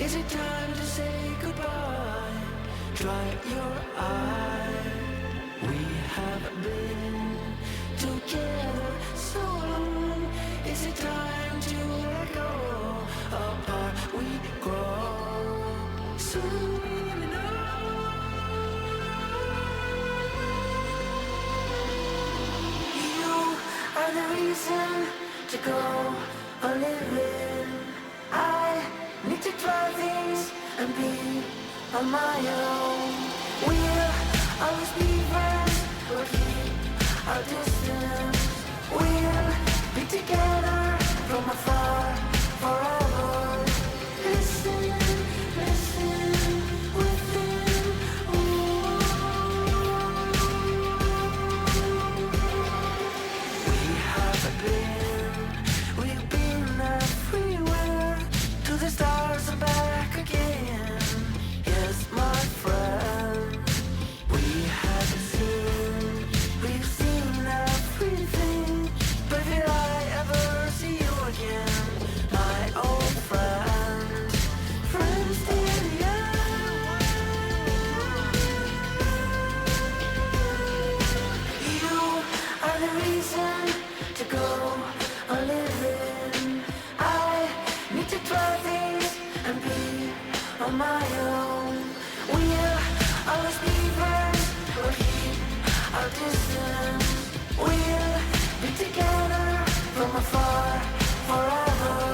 Is it time to say goodbye? Dry your eye. We have been together so long. Is it time to let go? Apart we grow. Soon we will know. You are the reason to go on living. I need to try things and be on my own. We'll always be friends, but keep our distance. We'll be together from afar forever. Listen, listen within. Ooh. We've been everywhere, to the stars and back again. Yes, my friend, we've seen everything. But will I ever see you again, my old friend? Friends till the end. You are the reason to go on living. I need to try things and be on my own. We'll always be friends, but keep our distance. We'll be together from afar forever.